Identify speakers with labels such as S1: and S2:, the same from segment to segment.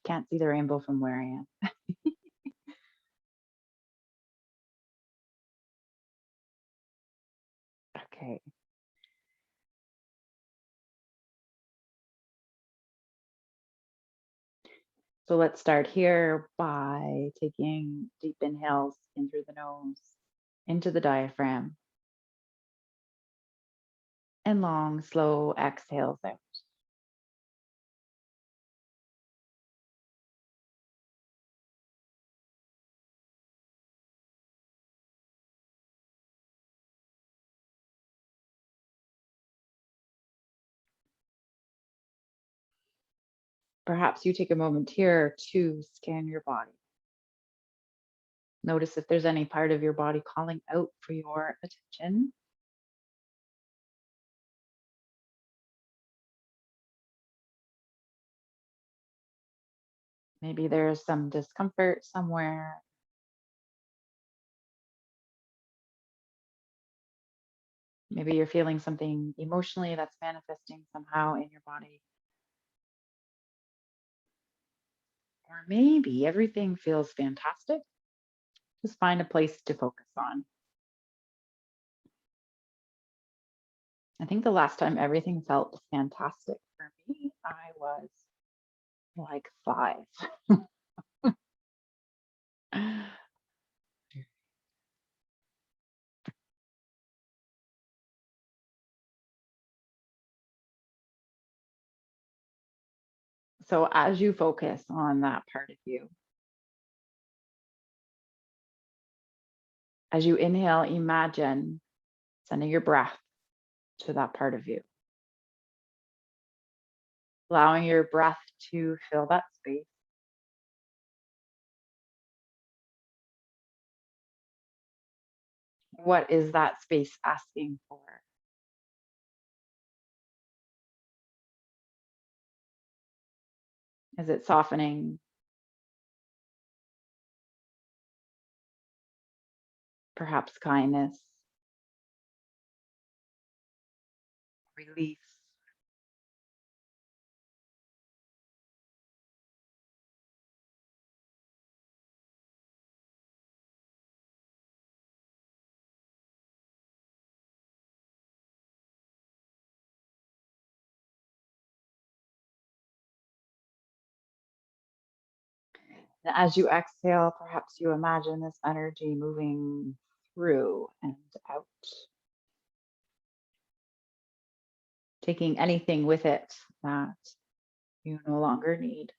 S1: Can't see the rainbow from where I am. Okay. So let's start here by taking deep inhales in through the nose, into the diaphragm, and long, slow exhales out. Perhaps you take a moment here to scan your body. Notice if there's any part of your body calling out for your attention. Maybe there's some discomfort somewhere. Maybe you're feeling something emotionally that's manifesting somehow in your body. Or maybe everything feels fantastic. Just find a place to focus on. I think the last time everything felt fantastic for me, I was like 5. So as you focus on that part of you, as you inhale, imagine sending your breath to that part of you, allowing your breath to fill that space. What is that space asking for? Is it softening? Perhaps kindness, release? And as you exhale, perhaps you imagine this energy moving through and out, taking anything with it that you no longer need.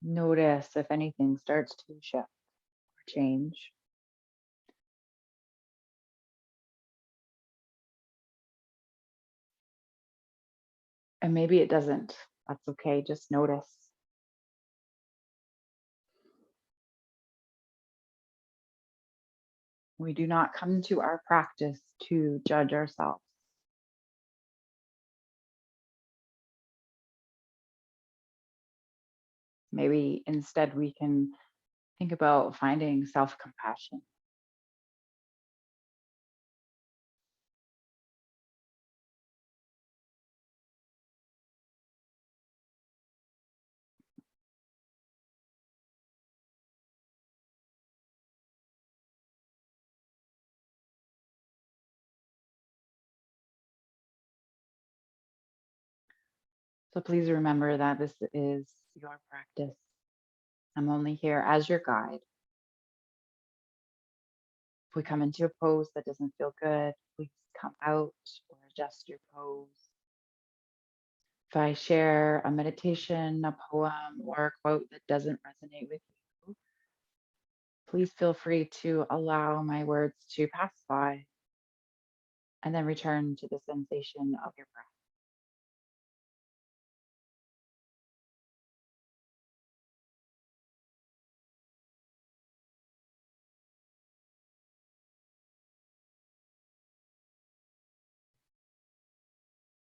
S1: Notice if anything starts to shift or change. And maybe it doesn't. That's okay. Just notice. We do not come to our practice to judge ourselves. Maybe instead we can think about finding self compassion. So please remember that this is your practice. I'm only here as your guide. If we come into a pose that doesn't feel good, please come out or adjust your pose. If I share a meditation, a poem, or a quote that doesn't resonate with you, please feel free to allow my words to pass by and then return to the sensation of your breath.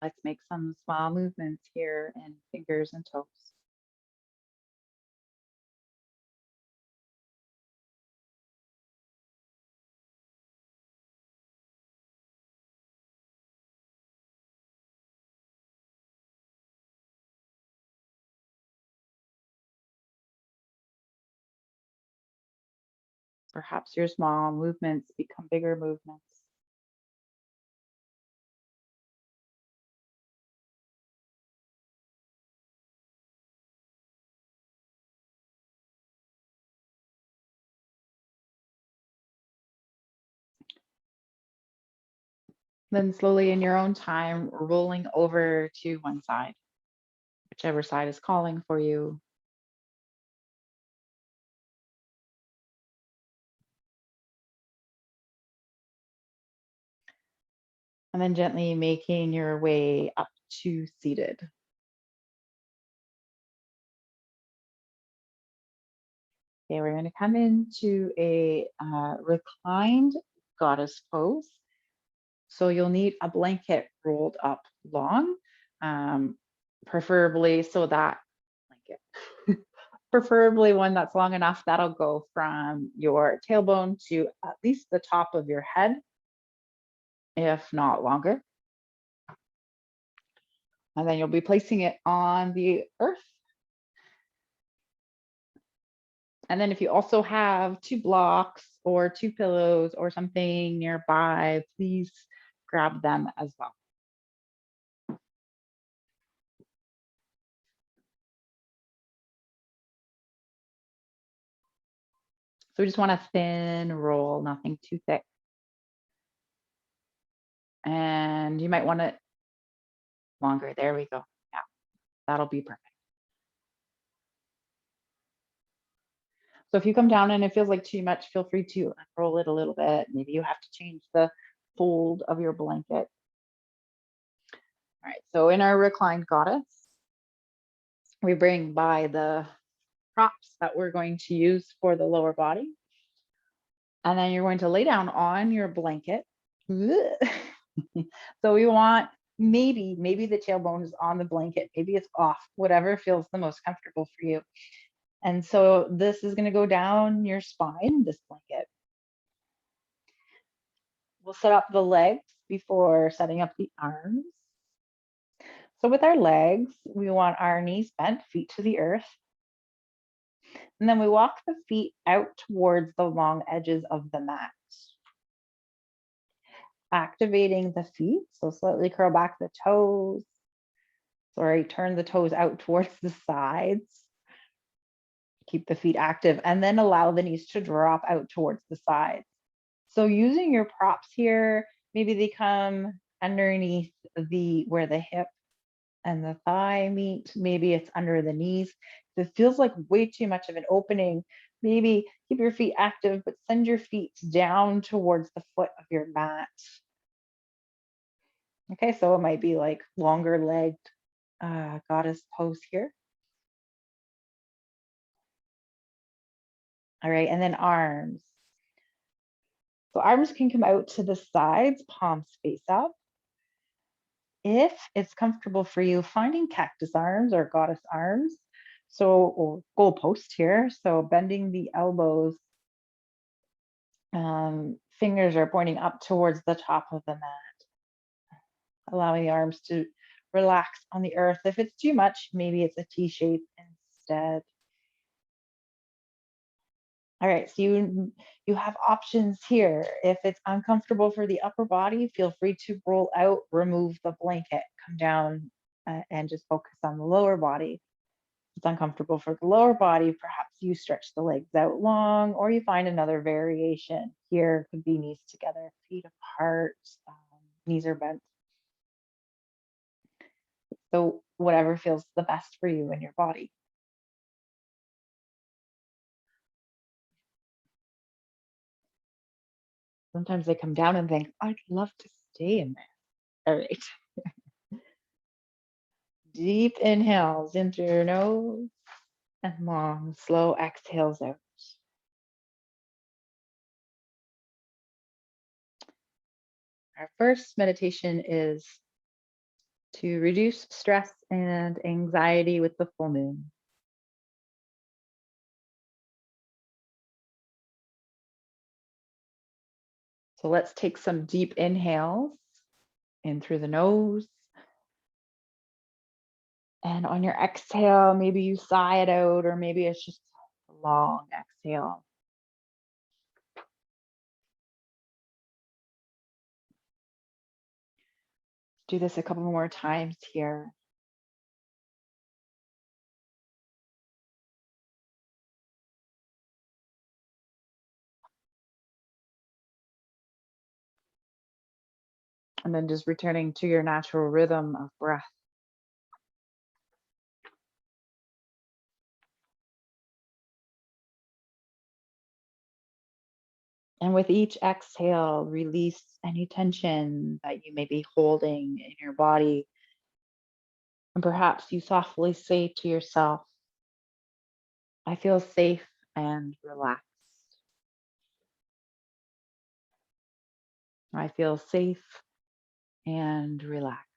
S1: Let's make some small movements here in fingers and toes. Perhaps your small movements become bigger movements. Then slowly in your own time, rolling over to one side, whichever side is calling for you. And then gently making your way up to seated. Okay, we're going to come into a reclined goddess pose. So you'll need a blanket rolled up long, preferably so that blanket, preferably one that's long enough that'll go from your tailbone to at least the top of your head, if not longer. And then you'll be placing it on the earth. And then if you also have 2 blocks or 2 pillows or something nearby, please grab them as well. So we just want a thin roll, nothing too thick. And you might want it longer. There we go. Yeah, that'll be perfect. So if you come down and it feels like too much, feel free to unroll it a little bit. Maybe you have to change the fold of your blanket. All right, so in our reclined goddess, we bring by the props that we're going to use for the lower body. And then you're going to lay down on your blanket. So we want maybe the tailbone is on the blanket, maybe it's off, whatever feels the most comfortable for you. And so this is going to go down your spine, this blanket. We'll set up the legs before setting up the arms. So with our legs, we want our knees bent, feet to the earth. And then we walk the feet out towards the long edges of the mat. Activating the feet, so slightly curl back the toes. Sorry, turn the toes out towards the sides. Keep the feet active and then allow the knees to drop out towards the sides. So using your props here, maybe they come underneath where the hip and the thigh meet. Maybe it's under the knees. If it feels like way too much of an opening, maybe keep your feet active, but send your feet down towards the foot of your mat. Okay, so it might be like longer legged goddess pose here. All right, and then arms. So arms can come out to the sides, palms face up. If it's comfortable for you, finding cactus arms or goddess arms, or goal post here. So bending the elbows, fingers are pointing up towards the top of the mat, allowing the arms to relax on the earth. If it's too much, maybe it's a T shape instead. All right, so you have options here. If it's uncomfortable for the upper body, feel free to roll out, remove the blanket, come down and just focus on the lower body. If it's uncomfortable for the lower body, perhaps you stretch the legs out long, or you find another variation. Here could be knees together, feet apart, knees are bent. So whatever feels the best for you and your body. Sometimes they come down and think, I'd love to stay in there. All right. Deep inhales into your nose and long, slow exhales out. Our first meditation is to reduce stress and anxiety with the full moon. So let's take some deep inhales in through the nose. And on your exhale, maybe you sigh it out, or maybe it's just a long exhale. Do this a couple more times here. And then just returning to your natural rhythm of breath. And with each exhale, release any tension that you may be holding in your body. And perhaps you softly say to yourself, I feel safe and relaxed. I feel safe and relaxed.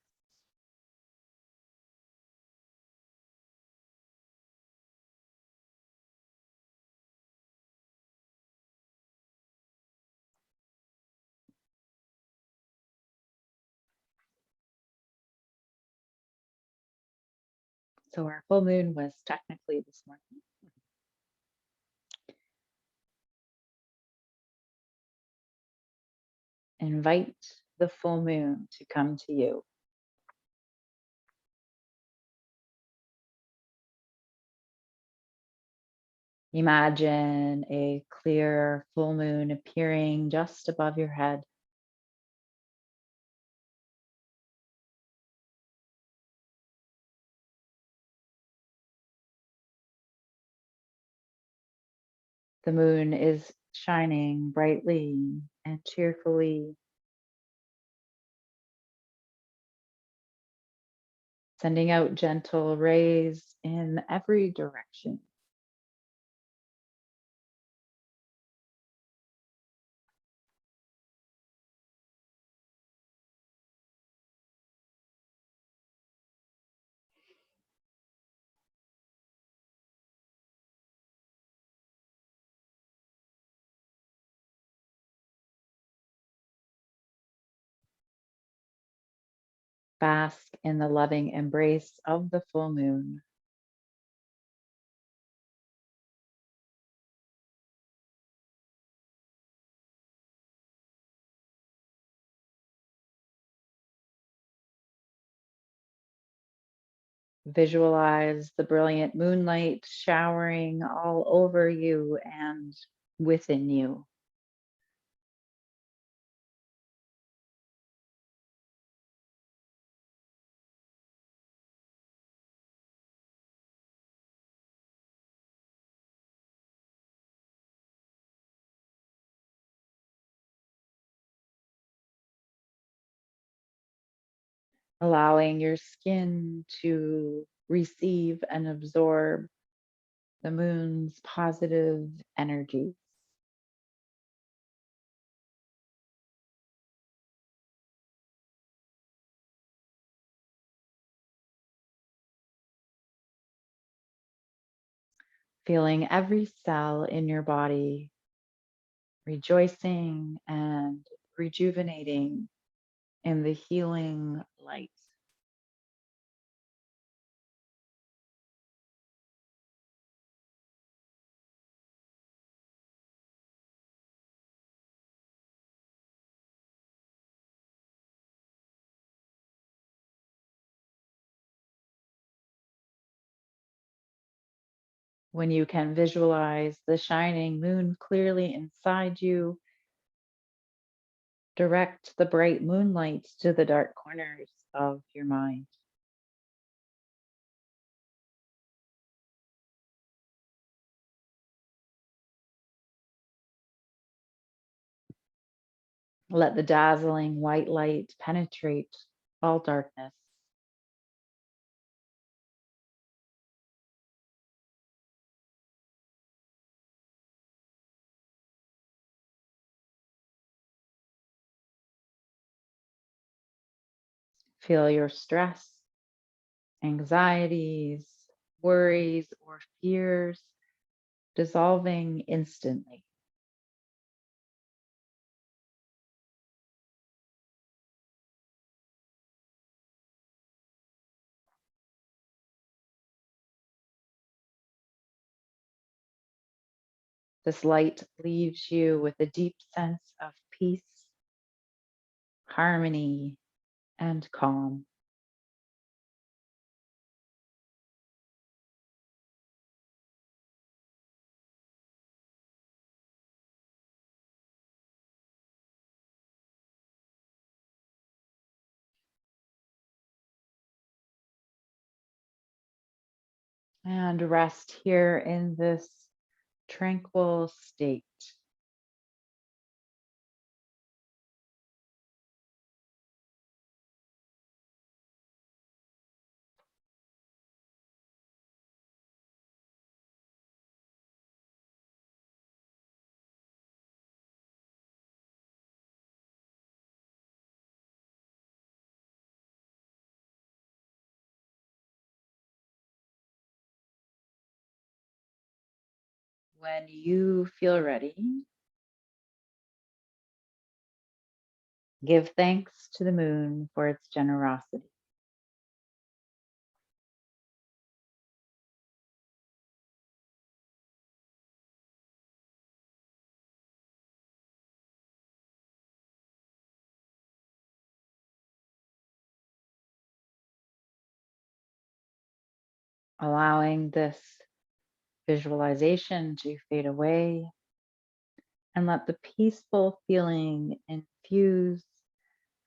S1: So our full moon was technically this morning. Invite the full moon to come to you. Imagine a clear full moon appearing just above your head. The moon is shining brightly and cheerfully, sending out gentle rays in every direction. Bask in the loving embrace of the full moon. Visualize the brilliant moonlight showering all over you and within you. Allowing your skin to receive and absorb the moon's positive energy. Feeling every cell in your body rejoicing and rejuvenating in the healing light. When you can visualize the shining moon clearly inside you, direct the bright moonlight to the dark corners of your mind. Let the dazzling white light penetrate all darkness. Feel your stress, anxieties, worries, or fears dissolving instantly. This light leaves you with a deep sense of peace, harmony, and calm. And rest here in this tranquil state. When you feel ready, give thanks to the moon for its generosity. Allowing this visualization to fade away and let the peaceful feeling infuse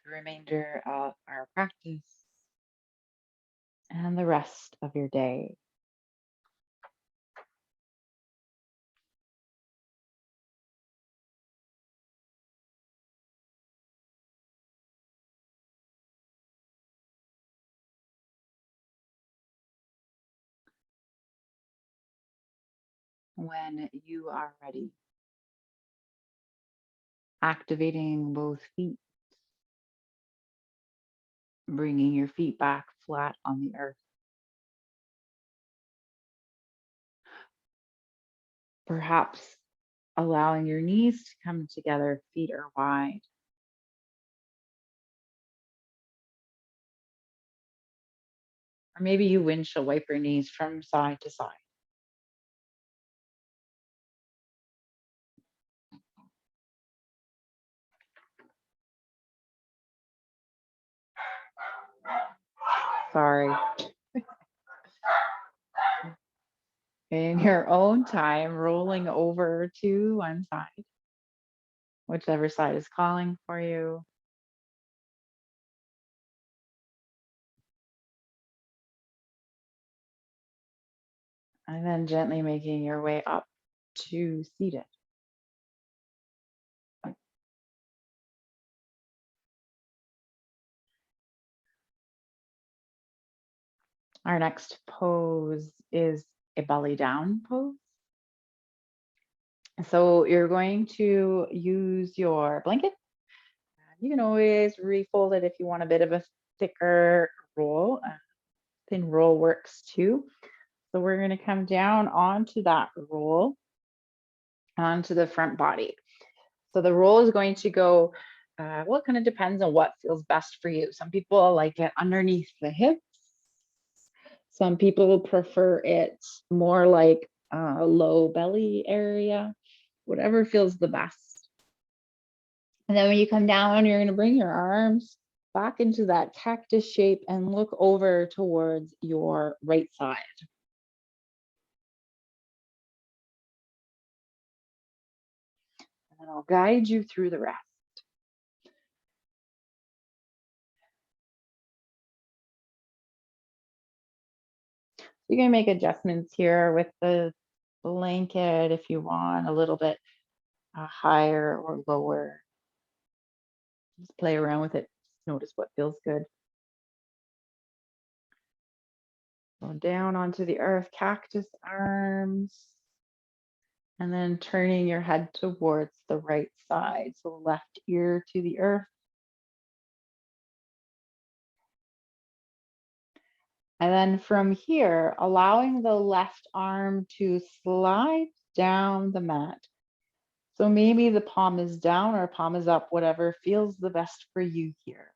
S1: the remainder of our practice and the rest of your day. When you are ready, activating both feet, bringing your feet back flat on the earth. Perhaps allowing your knees to come together, feet are wide. Or maybe you windshield wipe your knees from side to side. Sorry. In your own time, rolling over to one side, whichever side is calling for you. And then gently making your way up to seated. Our next pose is a belly down pose. So you're going to use your blanket. You can always refold it if you want a bit of a thicker roll. Thin roll works too. So we're going to come down onto that roll, onto the front body. So the roll is going to go, well, it kind of depends on what feels best for you. Some people like it underneath the hips. Some people prefer it more like a low belly area, whatever feels the best. And then when you come down, you're going to bring your arms back into that cactus shape and look over towards your right side. And I'll guide you through the rest. You can make adjustments here with the blanket if you want a little bit higher or lower. Just play around with it. Notice what feels good. Go down onto the earth, cactus arms, and then turning your head towards the right side. So left ear to the earth. And then from here, allowing the left arm to slide down the mat. So maybe the palm is down or palm is up, whatever feels the best for you here.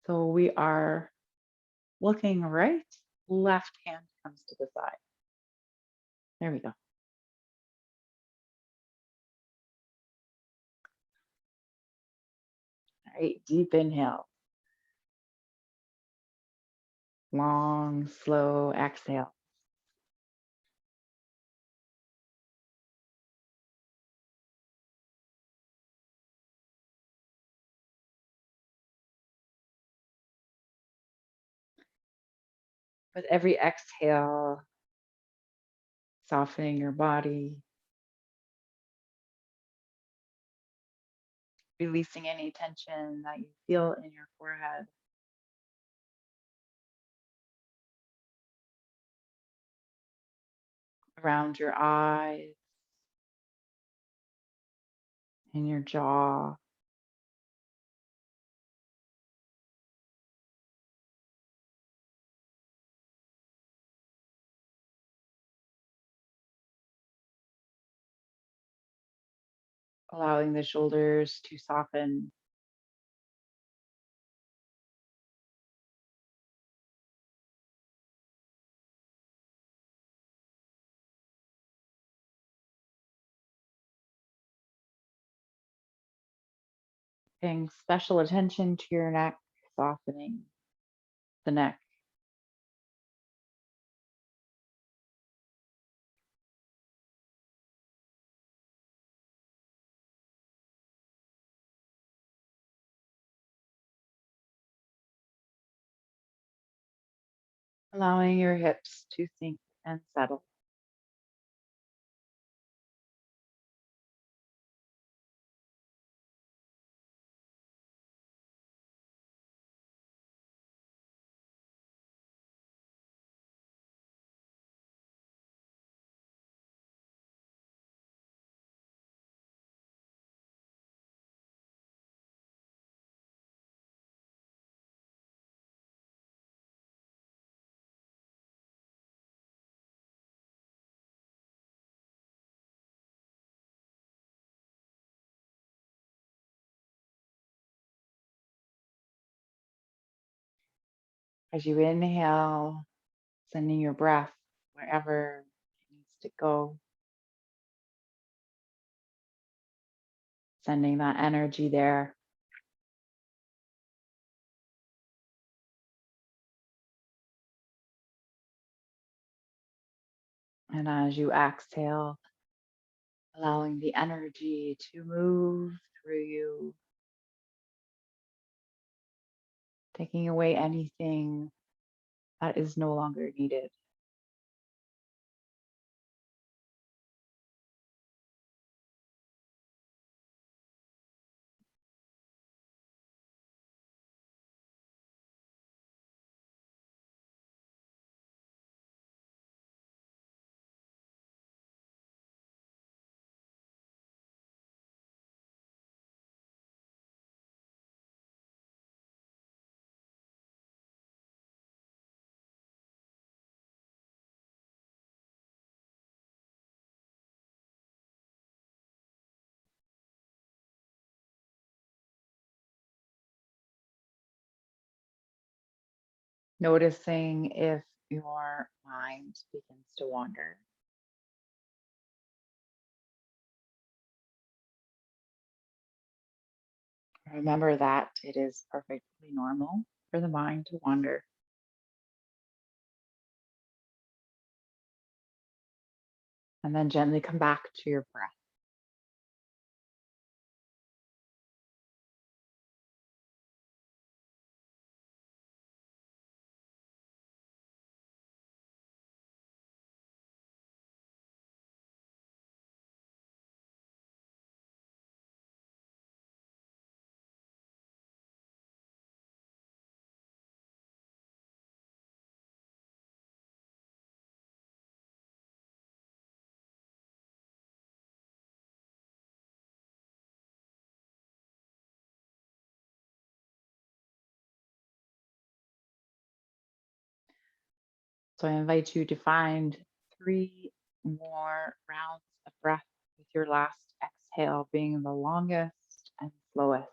S1: So we are looking right, left hand comes to the side. There we go. All right, deep inhale. Long, slow exhale. With every exhale, softening your body, releasing any tension that you feel in your forehead, around your eyes, in your jaw. Allowing the shoulders to soften. Paying special attention to your neck, softening the neck. Allowing your hips to sink and settle. As you inhale, sending your breath wherever it needs to go, sending that energy there. And as you exhale, allowing the energy to move through you, taking away anything that is no longer needed. Noticing if your mind begins to wander. Remember that it is perfectly normal for the mind to wander. And then gently come back to your breath. So I invite you to find 3 more rounds of breath with your last exhale being the longest and slowest.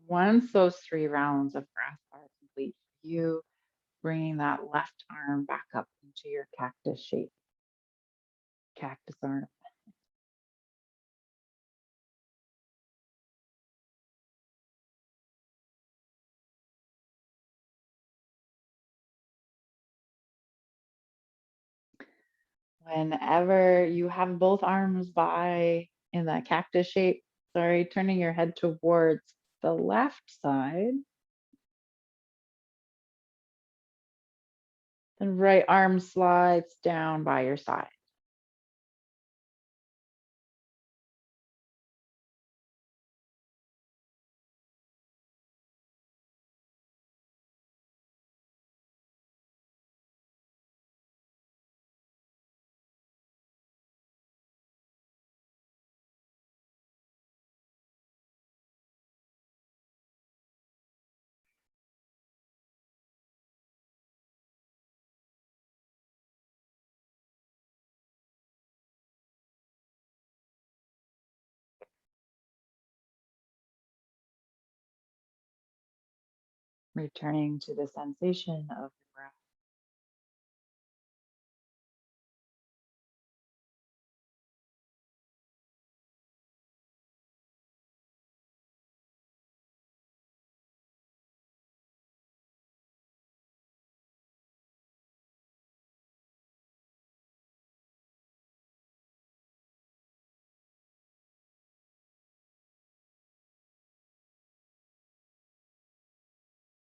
S1: Once those 3 rounds of breath are complete for you, bringing that left arm back up into your cactus shape, cactus arm. Whenever you have both arms by in that cactus shape, sorry, turning your head towards the left side, the right arm slides down by your side. Returning to the sensation of the breath.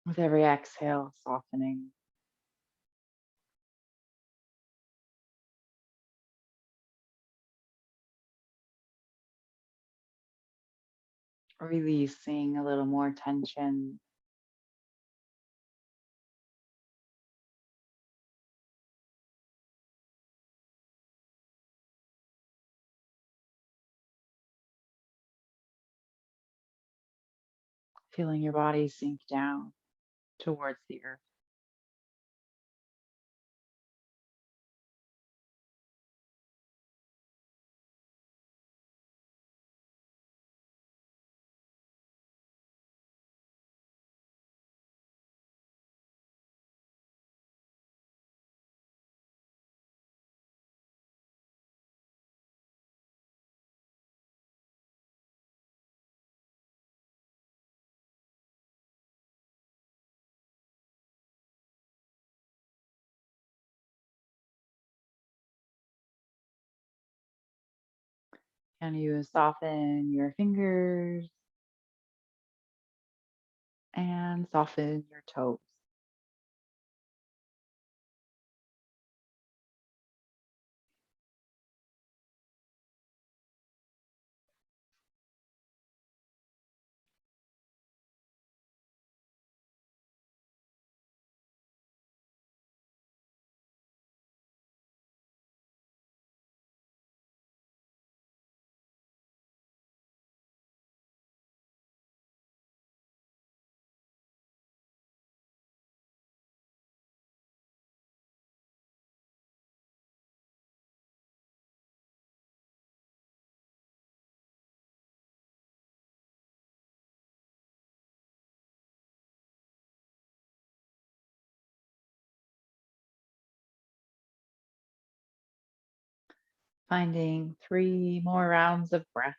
S1: With every exhale, softening, releasing a little more tension, feeling your body sink down towards the earth. Can you soften your fingers and soften your toes? Finding 3 more rounds of breath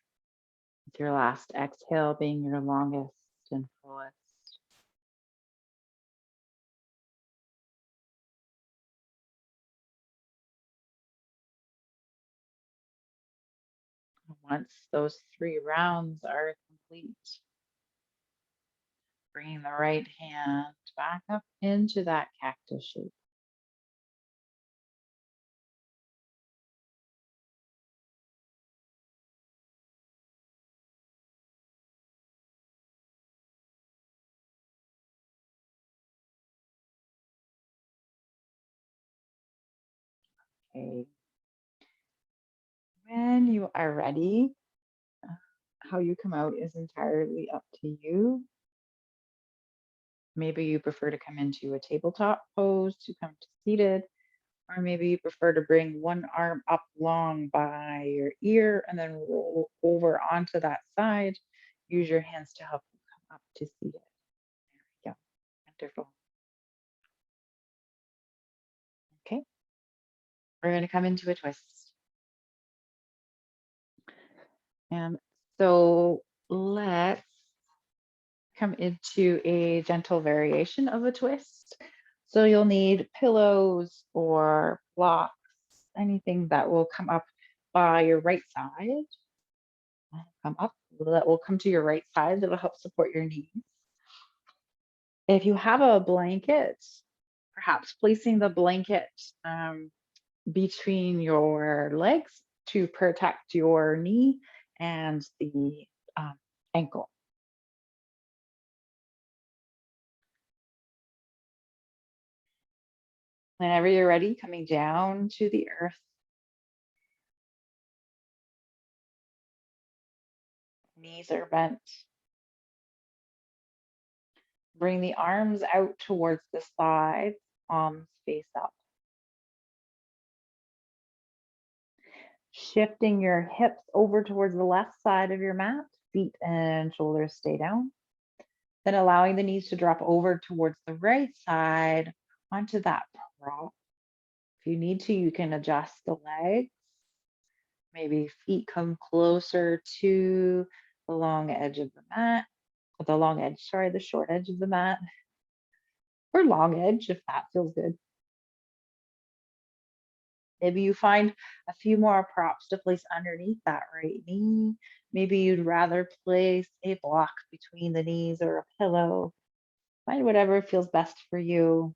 S1: with your last exhale being your longest and fullest. Once those 3 rounds are complete, bringing the right hand back up into that cactus shape. Okay. When you are ready, how you come out is entirely up to you. Maybe you prefer to come into a tabletop pose to come to seated, or maybe you prefer to bring one arm up long by your ear and then roll over onto that side. Use your hands to help you come up to seated. There we go. Wonderful. Okay, we're going to come into a twist. And so let's come into a gentle variation of a twist. So you'll need pillows or blocks, anything that will come up by your right side. Come up, that will come to your right side, that'll help support your knees. If you have a blanket, perhaps placing the blanket between your legs to protect your knee and the ankle. Whenever you're ready, coming down to the earth. Knees are bent. Bring the arms out towards the sides, palms face up. Shifting your hips over towards the left side of your mat, feet and shoulders stay down. Then allowing the knees to drop over towards the right side onto that prop. If you need to, you can adjust the legs. Maybe feet come closer to the long edge of the mat, the short edge of the mat, or long edge if that feels good. Maybe you find a few more props to place underneath that right knee. Maybe you'd rather place a block between the knees or a pillow. Find whatever feels best for you.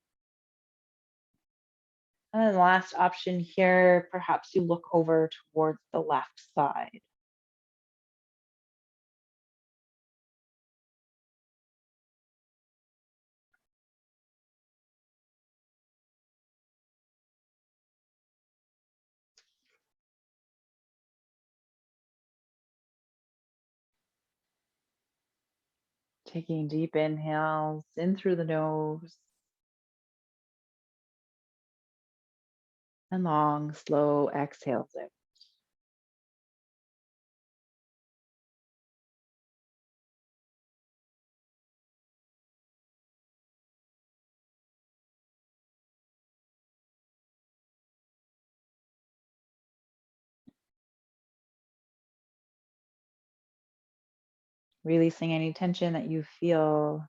S1: And then the last option here, perhaps you look over towards the left side. Taking deep inhales in through the nose and long, slow exhales out. Releasing any tension that you feel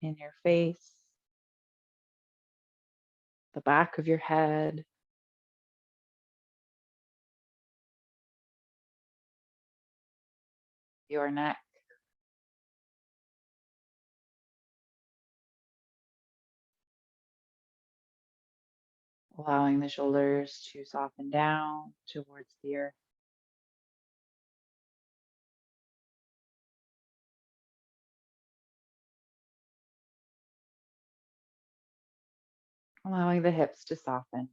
S1: in your face, the back of your head, your neck. Allowing the shoulders to soften down towards the earth. Allowing the hips to soften.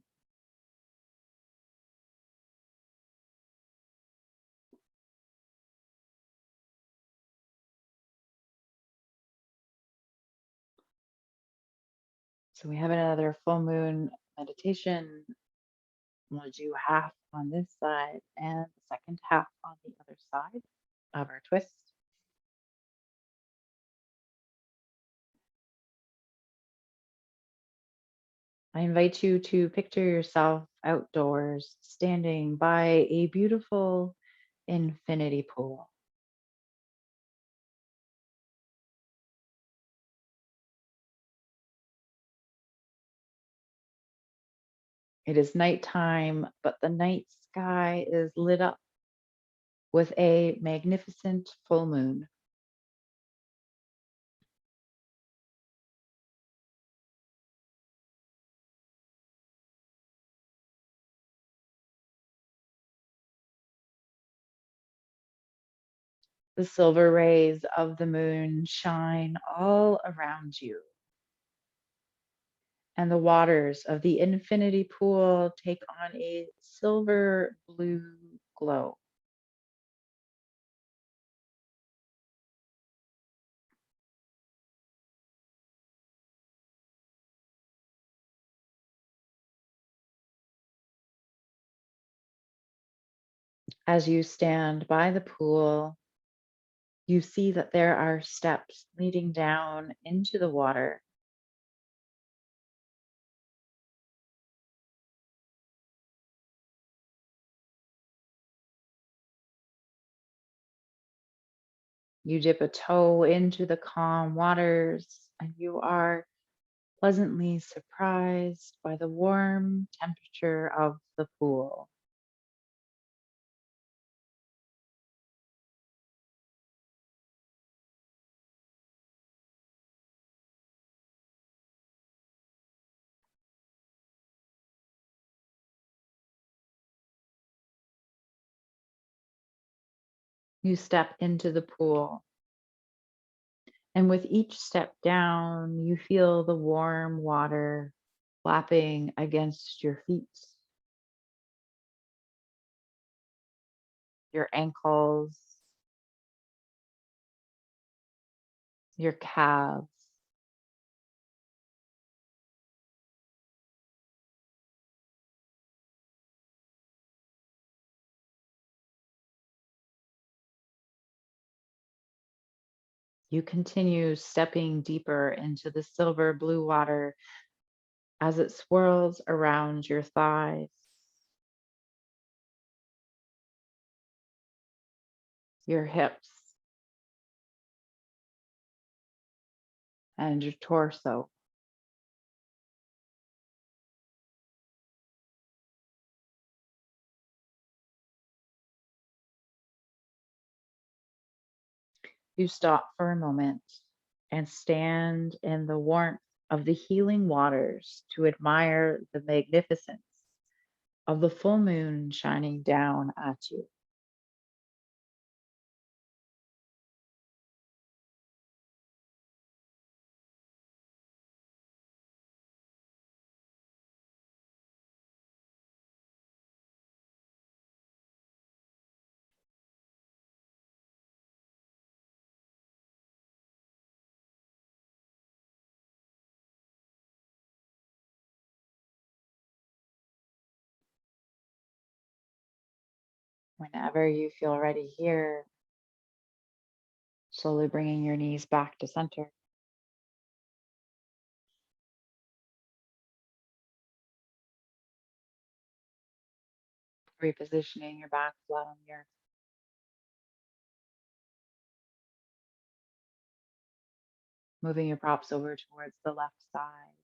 S1: So we have another full moon meditation. We'll do half on this side and the second half on the other side of our twist. I invite you to picture yourself outdoors, standing by a beautiful infinity pool. It is nighttime, but the night sky is lit up with a magnificent full moon. The silver rays of the moon shine all around you, and the waters of the infinity pool take on a silver blue glow. As you stand by the pool, you see that there are steps leading down into the water. You dip a toe into the calm waters, and you are pleasantly surprised by the warm temperature of the pool. You step into the pool, and with each step down, you feel the warm water lapping against your feet, your ankles, your calves. You continue stepping deeper into the silver blue water as it swirls around your thighs, your hips, and your torso. You stop for a moment and stand in the warmth of the healing waters to admire the magnificence of the full moon shining down at you. Whenever you feel ready here, slowly bringing your knees back to center, repositioning your back flat on the earth, moving your props over towards the left side.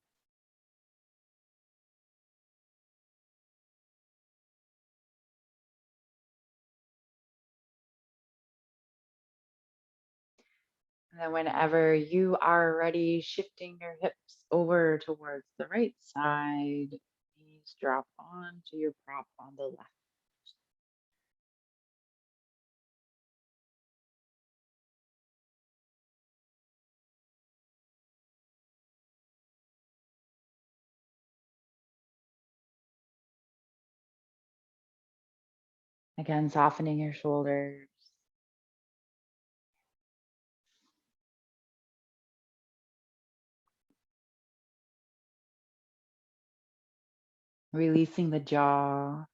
S1: And then, whenever you are ready, shifting your hips over towards the right side, knees drop onto your prop on the left. Again, softening your shoulders, releasing the jaw,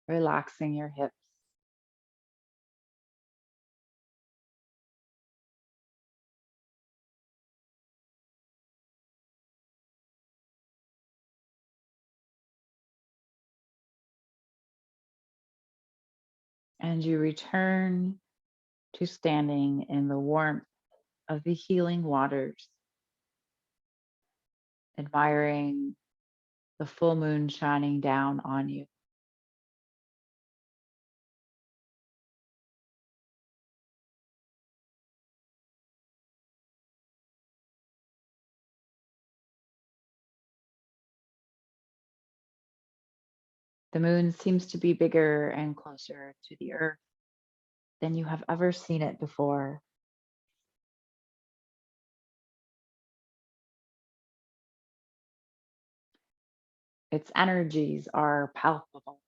S1: relaxing your hips, and you return to standing in the warmth of the healing waters, admiring the full moon shining down on you. The moon seems to be bigger and closer to the earth than you have ever seen it before. Its energies are palpable.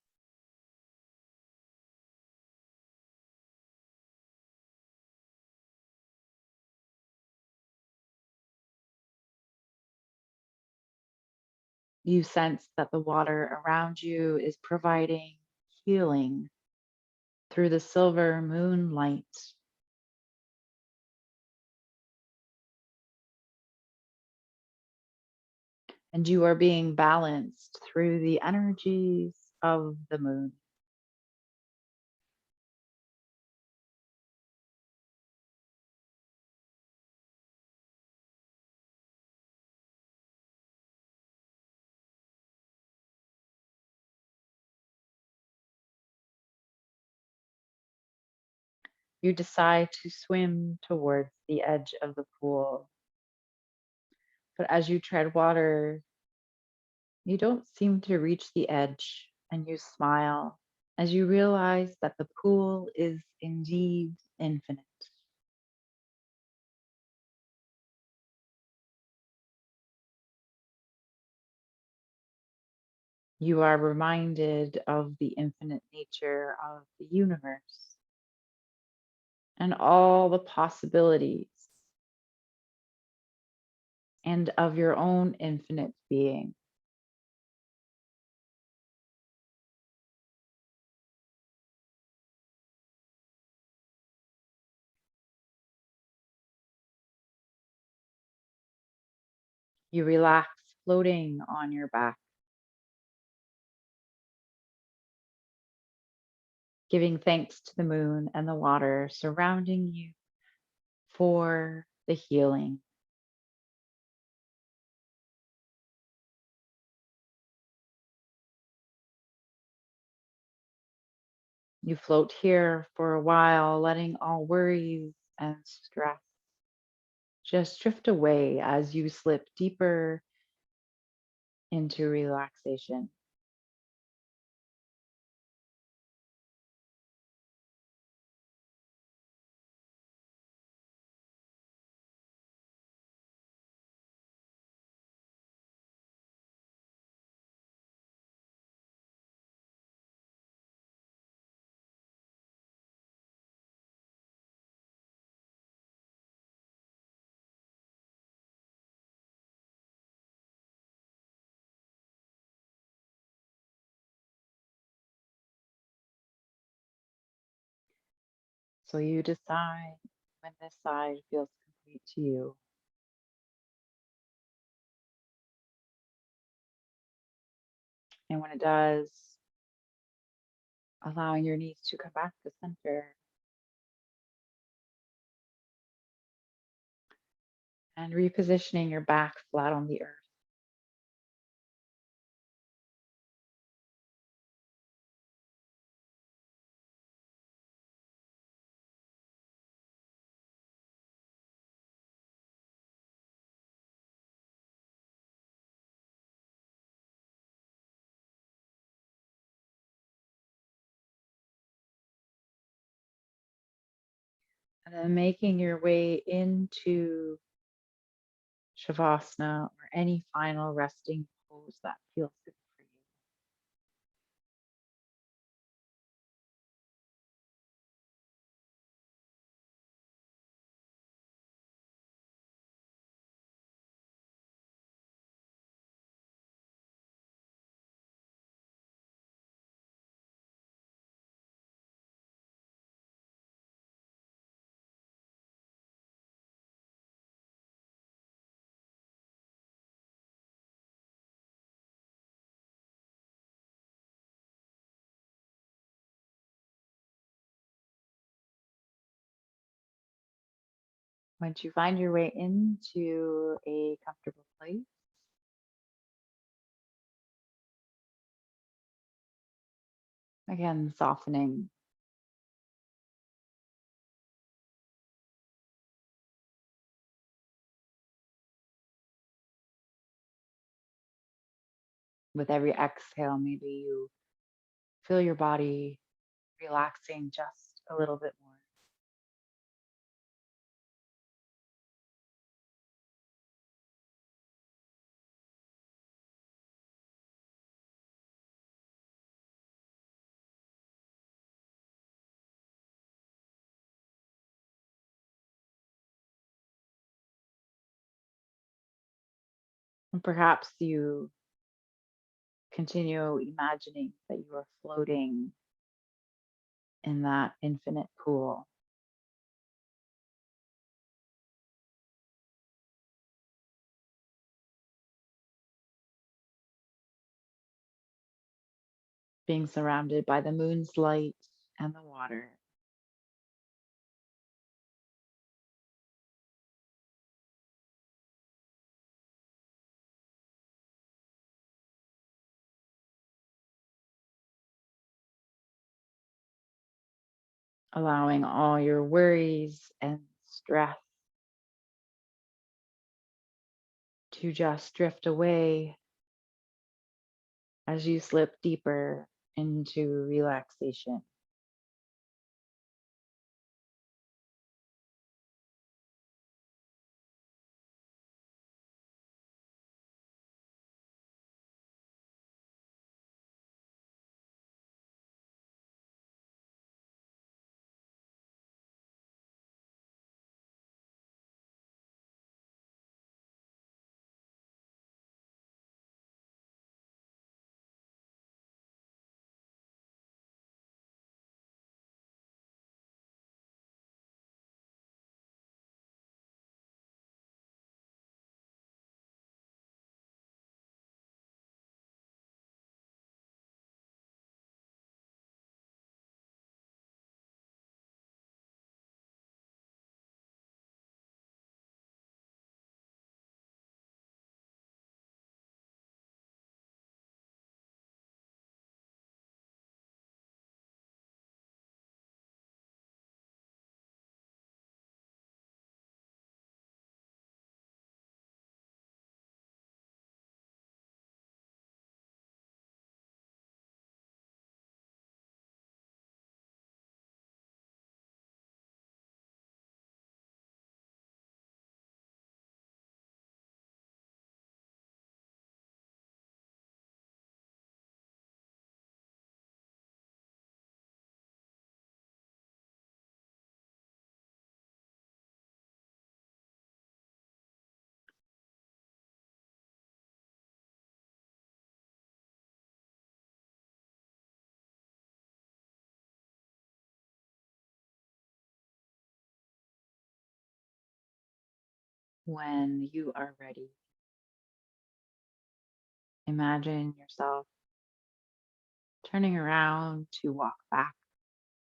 S1: You sense that the water around you is providing healing through the silver moonlight, and you are being balanced through the energies of the moon. You decide to swim towards the edge of the pool, but as you tread water, you don't seem to reach the edge, and you smile as you realize that the pool is indeed infinite. You are reminded of the infinite nature of the universe and all the possibilities, and of your own infinite being. You relax, floating on your back, giving thanks to the moon and the water surrounding you for the healing. You float here for a while, letting all worries and stress just drift away as you slip deeper into relaxation. So you decide when this side feels complete to you. And when it does, allowing your knees to come back to center and repositioning your back flat on the earth. And then making your way into Shavasana or any final resting pose that feels good for you. Once you find your way into a comfortable place, again, softening with every exhale, maybe you feel your body relaxing just a little bit more. And perhaps you Continue imagining that you are floating in that infinite pool, being surrounded by the moon's light and the water, allowing all your worries and stress to just drift away as you slip deeper into relaxation. When you are ready, imagine yourself turning around to walk back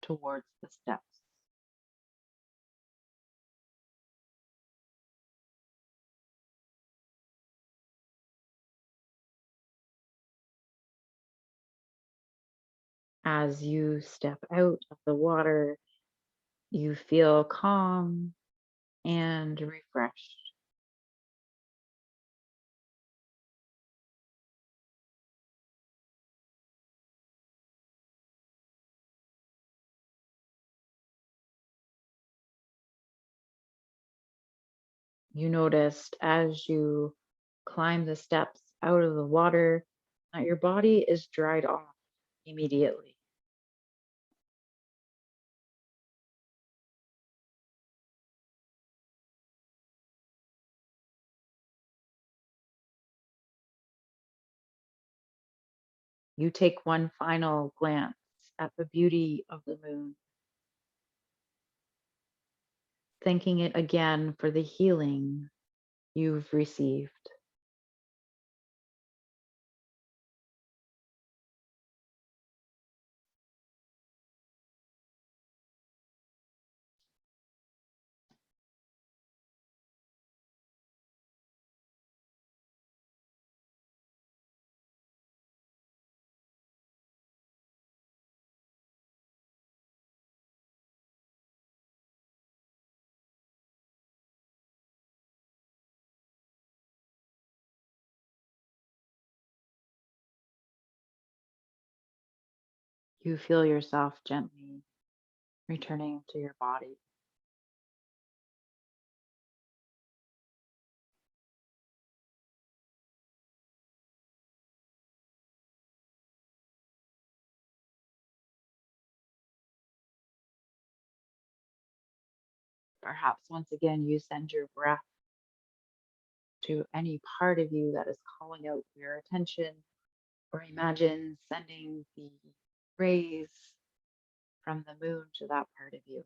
S1: towards the steps. As you step out of the water, you feel calm and refreshed. You noticed as you climb the steps out of the water that your body is dried off immediately. You take one final glance at the beauty of the moon, thanking it again for the healing you've received. You feel yourself gently returning to your body. Perhaps once again, you send your breath to any part of you that is calling out your attention Or imagine sending the rays from the moon to that part of you.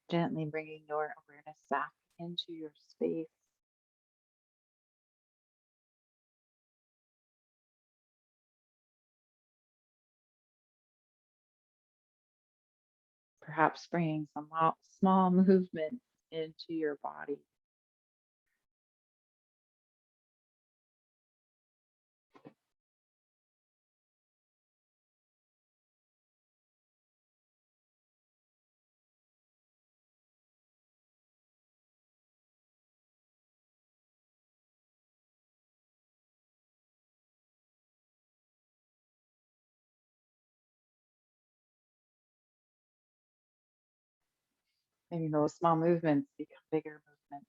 S1: Gently bringing your awareness back into your space. Perhaps bringing some small movements into your body. Maybe those small movements become bigger movements.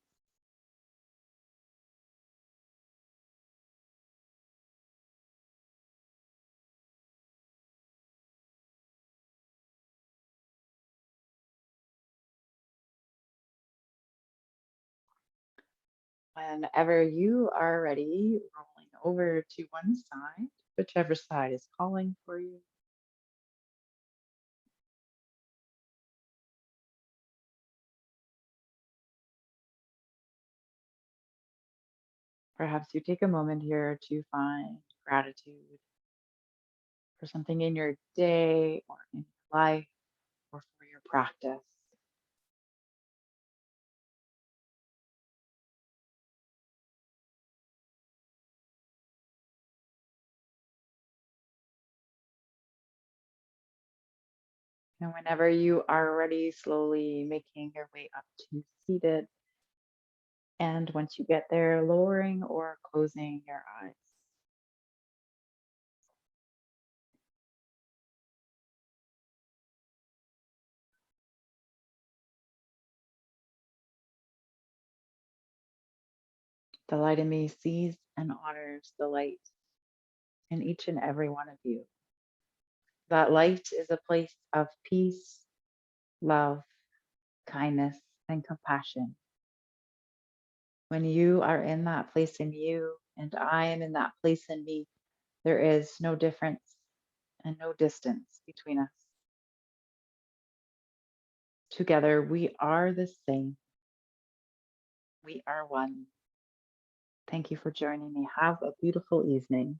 S1: Whenever you are ready, rolling over to one side, whichever side is calling for you. Perhaps you take a moment here to find gratitude for something in your day or in your life or for your practice. And whenever you are ready, slowly making your way up to seated. And once you get there, lowering or closing your eyes. The light in me sees and honors the light in each and every one of you. That light is a place of peace, love, kindness, and compassion. When you are in that place in you, and I am in that place in me, there is no difference and no distance between us. Together, we are the same. We are one. Thank you for joining me. Have a beautiful evening.